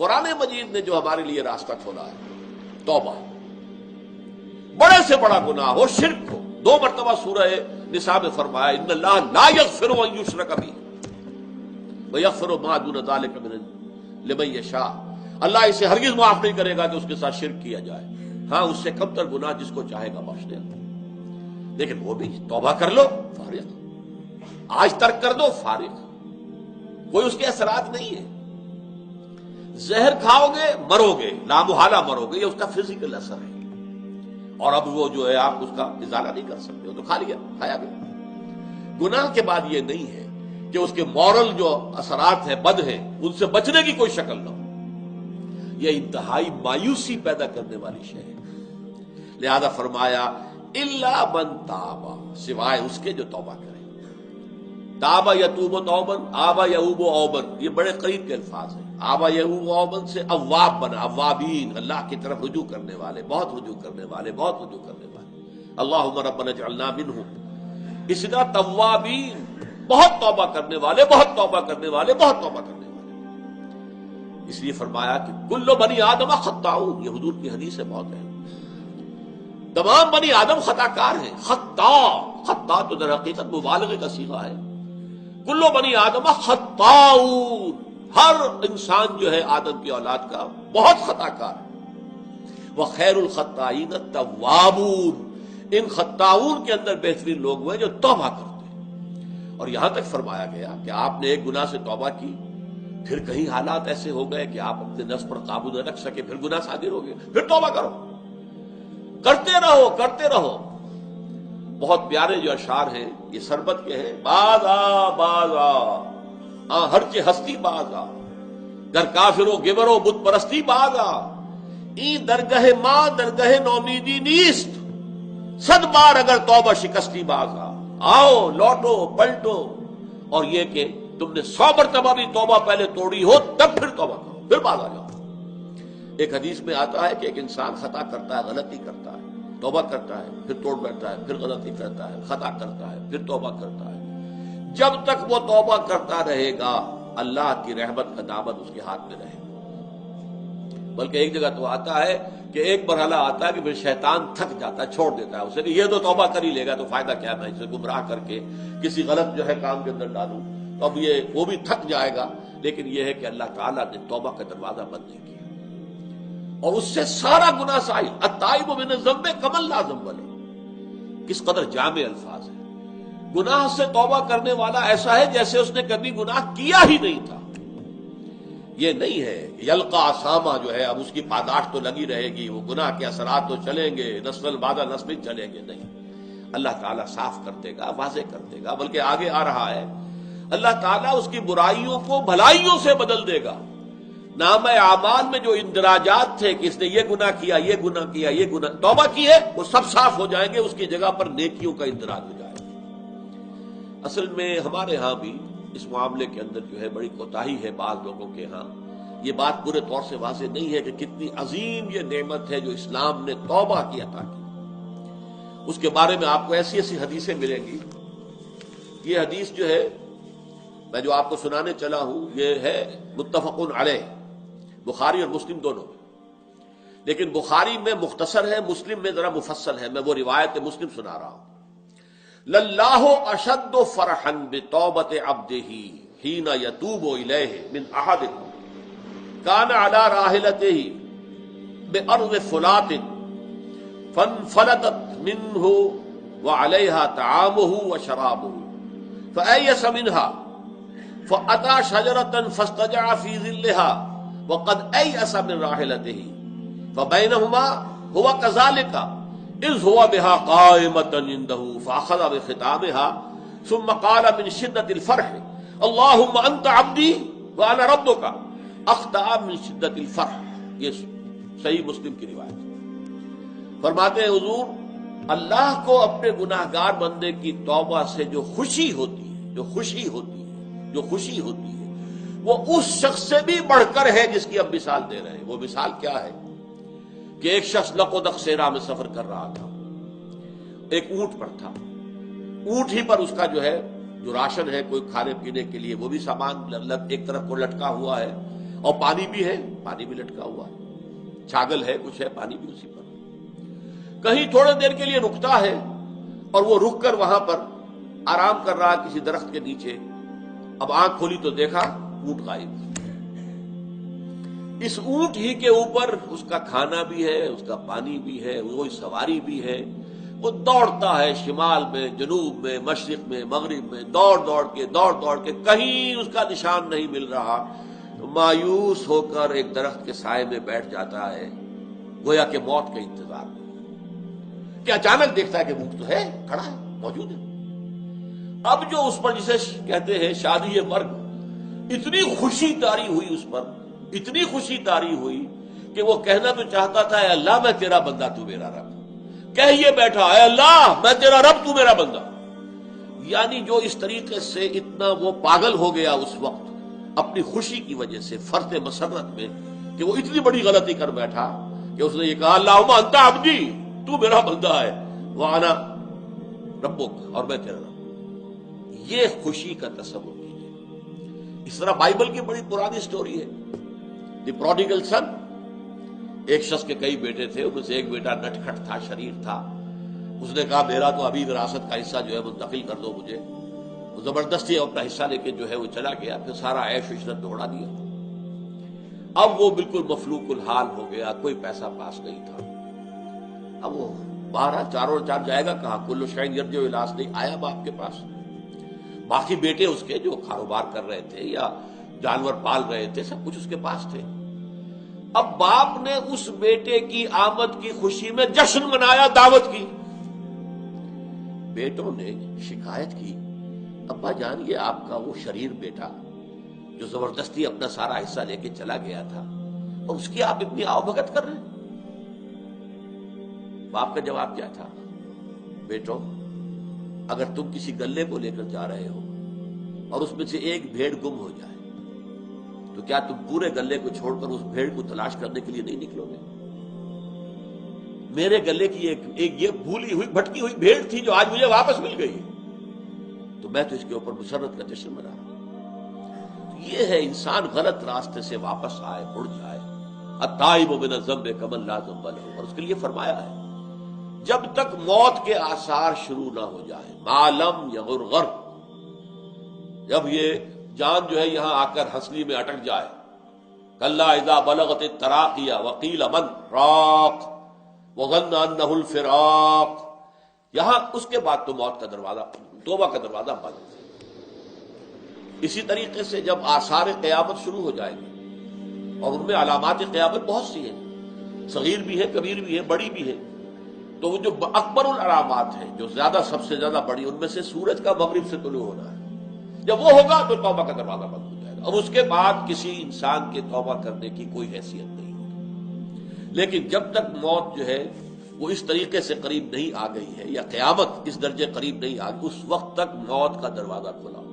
قرآن مجید نے جو ہمارے لیے راستہ کھولا ہے توبہ، بڑے سے بڑا گناہ ہو، شرک ہو، 2 مرتبہ سورہ نساء میں فرمایا ان اللہ لا یغفر ان یشرک بہ ویغفر ما دون ذلک لمن یشاء، اللہ اسے ہرگز معاف نہیں کرے گا کہ اس کے ساتھ شرک کیا جائے، ہاں اس سے کم تر گناہ جس کو چاہے گا بخش دے گا، لیکن وہ بھی توبہ کر لو فارغ، آج ترک کر دو فارغ، کوئی اس کے اثرات نہیں ہے۔ زہر کھاؤ گے مرو گے، لامحالہ مرو گے، یہ اس کا فزیکل اثر ہے، اور اب وہ جو ہے آپ اس کا ازالہ نہیں کر سکتے، وہ تو کھا لیا، کھایا گیا۔ گناہ کے بعد یہ نہیں ہے کہ اس کے مورل جو اثرات ہیں بد ہیں ان سے بچنے کی کوئی شکل نہ ہو، یہ انتہائی مایوسی پیدا کرنے والی شے ہے۔ لہذا فرمایا الا من تاب، سوائے اس کے جو توبہ کرے۔ تابا یتوب توبن، آبا یعوب اوبن، یہ بڑے قریب کے الفاظ ہیں۔ آبا یعوب اوبن سے اواب بنا، اوابین، اللہ کی طرف رجوع کرنے والے، بہت رجوع کرنے والے، بہت رجوع کرنے والے۔ اللہم ربنا اجعلنا منہم۔ اسی طرح توابین، بہت توبہ کرنے والے، بہت توبہ کرنے والے، بہت توبہ کرنے والے۔ اس لیے فرمایا کہ کل بنی آدم خطاؤون، یہ حضور کی حدیث ہے، بہت ہے، تمام بنی آدم خطا کار ہیں۔ خطا تو در حقیقت مبالغے کا صیغہ ہے۔ کلو بنی آدم خطاؤون، ہر انسان جو ہے آدم کی اولاد کا بہت خطا کار ہے۔ وخیر الخطائین التوابون، ان خطاؤون کے اندر بہترین لوگ ہوئے جو توبہ کرتے ہیں۔ اور یہاں تک فرمایا گیا کہ آپ نے ایک گناہ سے توبہ کی، پھر کہیں حالات ایسے ہو گئے کہ آپ اپنے نفس پر قابو نہ رکھ سکے، پھر گناہ صادر ہو گئے، پھر توبہ کرو، کرتے رہو کرتے رہو۔ بہت پیارے جو اشعار ہیں یہ سربت کے ہیں۔ باز آ ہر چے ہستی باز آ، گر کافرو گبرو بت پرستی باز آ، این درگہ ماں درگہ نومیدی نیست، 100 بار اگر توبہ شکستی باز آ، آؤ لوٹو پلٹو، اور یہ کہ تم نے 100 مرتبہ بھی توبہ پہلے توڑی ہو تب پھر توبہ کرو، پھر باز آ جاؤ۔ ایک حدیث میں آتا ہے کہ ایک انسان خطا کرتا ہے، غلطی کرتا ہے، توبہ کرتا ہے، پھر توڑ بیٹھتا ہے، پھر غلطی کرتا ہے، خطا کرتا ہے، پھر توبہ کرتا ہے، جب تک وہ توبہ کرتا رہے گا اللہ کی رحمت کا دامن اس کے ہاتھ میں رہے گا۔ بلکہ ایک جگہ تو آتا ہے کہ ایک مرحلہ آتا ہے کہ پھر شیطان تھک جاتا ہے، چھوڑ دیتا ہے اسے کہ یہ تو توبہ کر ہی لے گا، تو فائدہ کیا میں اسے گمراہ کر کے کسی غلط جو ہے کام کے اندر ڈالوں، تو اب یہ وہ بھی تھک جائے گا۔ لیکن یہ ہے کہ اللہ تعالیٰ نے توبہ کا دروازہ بند نہیں کیا، اور اس سے سارا گناہ سائل۔ التائب من الذنب کمن لا ذنب لہ، کس قدر جامع الفاظ ہے۔ گناہ سے توبہ کرنے والا ایسا ہے جیسے اس نے کبھی گناہ کیا ہی نہیں تھا۔ یہ نہیں ہے یلقا اسامہ جو ہے اب اس کی پاداش تو لگی رہے گی، وہ گناہ کے اثرات تو چلیں گے، نسل بعد نسل چلیں گے، نہیں، اللہ تعالیٰ صاف کر دے گا، واضح کر دے گا، بلکہ آگے آ رہا ہے اللہ تعالیٰ اس کی برائیوں کو بھلائیوں سے بدل دے گا۔ نام اعمال میں جو اندراجات تھے کہ اس نے یہ گناہ کیا، یہ گناہ کیا، یہ گناہ، توبہ کی ہے، وہ سب صاف ہو جائیں گے، اس کی جگہ پر نیکیوں کا اندراج ہو جائے گا۔ اصل میں ہمارے ہاں بھی اس معاملے کے اندر جو ہے بڑی کوتاہی ہے بعض لوگوں کے ہاں۔ یہ بات پورے طور سے واضح نہیں ہے کہ کتنی عظیم یہ نعمت ہے جو اسلام نے توبہ کی عطا کی۔ اس کے بارے میں آپ کو ایسی ایسی حدیثیں ملیں گی۔ یہ حدیث جو ہے میں جو آپ کو سنانے چلا ہوں یہ ہے متفق علیہ، بخاری اور مسلم دونوں میں، لیکن بخاری میں مختصر ہے، مسلم میں ذرا مفصل ہے۔ میں وہ روایت مسلم سنا رہا ہوں۔ للہ اشد فرحا بتوبۃ عبدہ حین یتوب الیہ من احدکم کان علی راحلتہ بارض فلات فانفلتت منہ وعلیہا طعامہ وشرابہ فایس منہا فأتى شجرة فاستجع في ظلها وقد أيأس من راحلته فبينهما هو كذلك إذ هو بها قائمة عنده فأخذ بختامها ثم قال من شدة الفرح اللهم أنت عبدي وأنا ربك أخطأ من شدة الفرح۔ یہ صحیح مسلم کی روایت ہے۔ فرماتے ہیں حضور اللہ کو اپنے گناہگار بندے کی توبہ سے جو خوشی ہوتی ہے، جو خوشی ہوتی ہے وہ اس شخص سے بھی بڑھ کر ہے جس کی اب مثال دے رہے ہیں۔ وہ مثال کیا ہے کہ ایک شخص لق و دق صحرا میں سفر کر رہا تھا، ایک اونٹ پر تھا، اونٹ ہی پر اس کا جو ہے جو راشن ہے کوئی کھانے پینے کے لیے وہ بھی سامان ایک طرف کو لٹکا ہوا ہے، اور پانی بھی ہے، پانی بھی لٹکا ہوا ہے، چھاگل ہے، کچھ ہے، پانی بھی اسی پر۔ کہیں تھوڑے دیر کے لیے رکتا ہے اور وہ رک کر وہاں پر آرام کر رہا کسی درخت کے نیچے۔ اب آنکھ کھولی تو دیکھا اونٹ غائب۔ اس اونٹ ہی کے اوپر اس کا کھانا بھی ہے، اس کا پانی بھی ہے، وہی سواری بھی ہے۔ وہ دوڑتا ہے شمال میں، جنوب میں، مشرق میں، مغرب میں، دوڑ دوڑ کے کہیں اس کا نشان نہیں مل رہا۔ مایوس ہو کر ایک درخت کے سائے میں بیٹھ جاتا ہے، گویا کہ موت کے انتظار میں، کہ اچانک دیکھتا ہے کہ اونٹ تو ہے، کھڑا ہے، موجود ہے۔ اب جو اس پر جسے کہتے ہیں شادی مرگ، اتنی خوشی طاری ہوئی اس پر، اتنی خوشی طاری ہوئی کہ وہ کہنا تو چاہتا تھا، اے اللہ میں تیرا بندہ تو میرا رب، کہیے بیٹھا، اے اللہ میں تیرا رب تو میرا بندہ۔ یعنی جو اس طریقے سے اتنا وہ پاگل ہو گیا اس وقت اپنی خوشی کی وجہ سے، فرط مسرت میں، کہ وہ اتنی بڑی غلطی کر بیٹھا کہ اس نے یہ کہا، اللہم انت عبدی، تو میرا بندہ ہے، وانا ربک، اور میں تیرا رب۔ یہ خوشی کا تصور کیجیے۔ اس طرح بائبل کی بڑی پرانی سٹوری ہے، دی پروڈیگل سن۔ ایک شخص کے کئی بیٹے تھے، ان میں سے ایک بیٹا نٹکھٹ تھا، شریر تھا۔ اس نے کہا میرا تو ابھی وراثت کا حصہ جو ہے منتقل کر دو مجھے۔ وہ زبردستی اپنا حصہ لے کے جو ہے وہ چلا گیا، پھر سارا عیش و عشرت میں اڑا دیا۔ اب وہ بالکل مفلوق الحال ہو گیا، کوئی پیسہ پاس نہیں تھا۔ اب وہ باہر چاروں چار جائے گا کہاں؟ کل شیء یرجع الی اصلہ، آیا باپ کے پاس۔ باقی بیٹے اس کے جو کاروبار کر رہے تھے یا جانور پال رہے تھے، سب کچھ اس کے پاس تھے۔ اب باپ نے اس بیٹے کی آمد کی خوشی میں جشن منایا، دعوت کی۔ بیٹوں نے شکایت کی، ابا جان یہ آپ کا وہ شریر بیٹا جو زبردستی اپنا سارا حصہ لے کے چلا گیا تھا، اور اس کی آپ اتنی آؤ بھگت کر رہے ہیں۔ باپ کا جواب کیا تھا؟ بیٹوں، اگر تم کسی گلے کو لے کر جا رہے ہو اور اس میں سے ایک بھیڑ گم ہو جائے تو کیا تم پورے گلے کو چھوڑ کر اس بھیڑ کو تلاش کرنے کے لیے نہیں نکلو گے؟ میرے گلے کی ایک یہ بھولی ہوئی بھٹکی ہوئی بھیڑ تھی جو آج مجھے واپس مل گئی، تو میں تو اس کے اوپر مسرت کا جشن منا رہا ہوں۔ یہ ہے انسان غلط راستے سے واپس آئے، مڑ جائے۔ التائب من الذنب کمن لا ذنب له، اور اس کے لیے فرمایا ہے جب تک موت کے آثار شروع نہ ہو جائے، ما لم یغرغر، جب یہ جان جو ہے یہاں آ کر ہنسلی میں اٹک جائے، کلا اذا بلغت التراقی وقیل من راق وظن انہ الفراق، یہاں اس کے بعد تو موت کا دروازہ، توبہ کا دروازہ بند۔ اسی طریقے سے جب آثار قیامت شروع ہو جائیں گے، اور ان میں علامات قیامت بہت سی ہیں، صغیر بھی ہے، کبیر بھی ہے، بڑی بھی ہے، تو وہ جو اکبر العلامات ہیں، جو سب سے زیادہ بڑی، ان میں سے سورج کا مغرب سے طلوع ہونا ہے۔ جب وہ ہوگا تو توبہ کا دروازہ بند ہو جائے گا، اور اس کے بعد کسی انسان کے توبہ کرنے کی کوئی حیثیت نہیں ہوگی۔ لیکن جب تک موت جو ہے وہ اس طریقے سے قریب نہیں آ گئی ہے، یا قیامت اس درجے قریب نہیں آ گئی، اس وقت تک موت کا دروازہ کھلا ہو۔